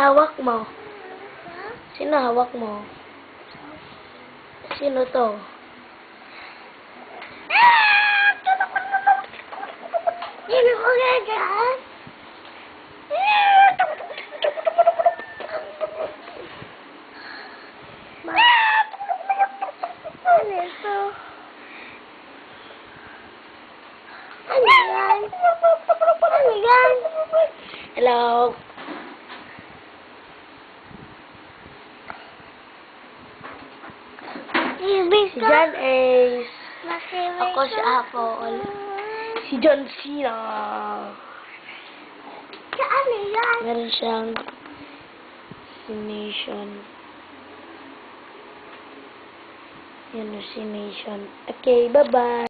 hawak mo? Sino hawak mo? Sino to? Sino ko gagaan? Ano ito? Ano yan? Ano yan? Hello? Si John Ace. Ako si Apple. Si John Cena. Ano yan? Meron siyang si Nation. Yan o si Nation. Okay, bye-bye.